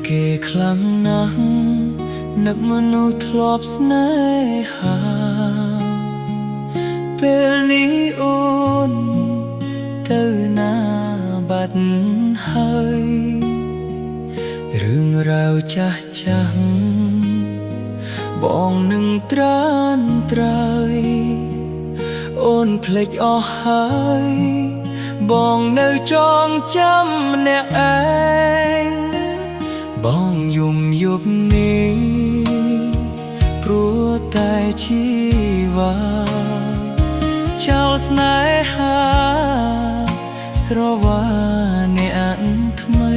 គេខ្លាំងណាស់នឹកមនុស្សធ្លាប់ស្នេហាពេលនេះអូនទៅណាបាត់ហើយរឿងរ៉ាវចាស់ចាស់បងនឹងត្រានត្រើយអូនភ្លេចអស់ហើយបងនៅចងចាំម្នាក់ឯងបងយំយប់នេះព្រោះតែជីវ៉ាចោលស្នេហាស្រវាអ្នកថ្មី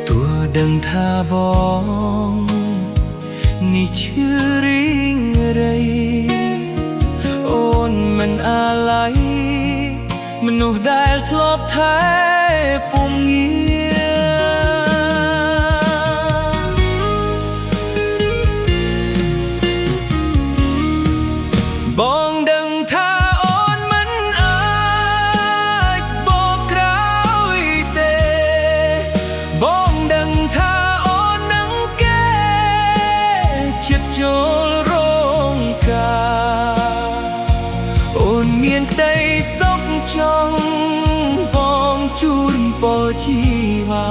ទោះដឹងថាបងនេះឈឺរីងរៃអូនមិនអាឡ័យមនុស្សដែលធ្លាប់ថែពុំងាបងដឹងថាអូនមិនអាចបកក្រោយទេបងដឹងថាអូននឹងគេចិត្តចូលរងការអូនមានក្តីសុខចង់បងជូនពរជីវ៉ា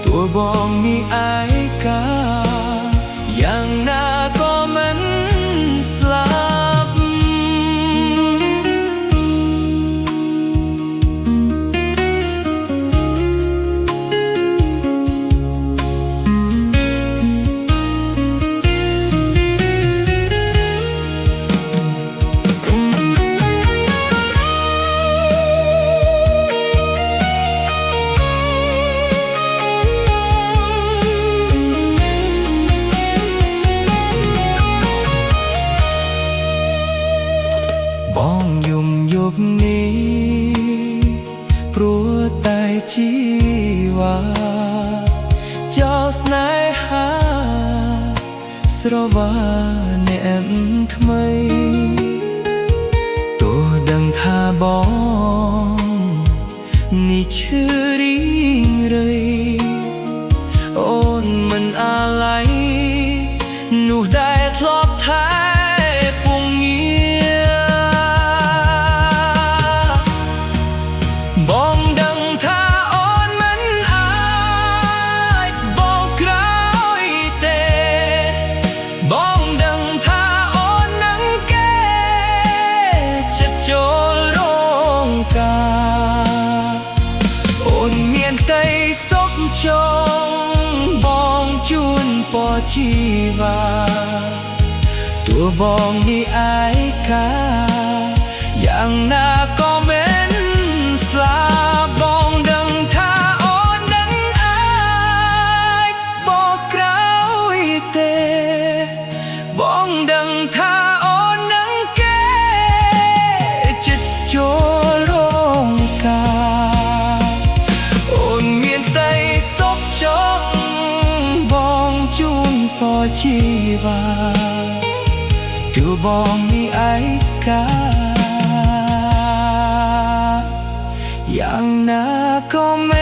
ទោះបងមានឯកាយ៉ាងណាក៏មិនស្លាប់បងយំយប់នេះព្រោះតែជីវ៉ាចោលស្នេហាស្រវាអ្នកថ្មីទោះដឹងថាបងនេះឈឺរីងរៃអូនមិនអាឡ័យនោះដែលធ្លាប់ថែបងដឹងថាអូនមិនអាចបកក្រោយទេបងដឹងថាអូននឹងគេចិត្តចូលរងការអូនមានតែសុខចង់បងជូនពរជីវ៉ាទោះបងនេះឯកាយ៉ាងណាក៏មិនស្លាប់បងដឹងថាអូននឹងអាចបកក្រោយទេបងដឹងថាអូននឹងគេចិត្តចូលរងការអូនមានតែសុខចង់បងជូនពរជីវ៉ាទោះបងនេះឯកាយ៉ាងណាក៏មិន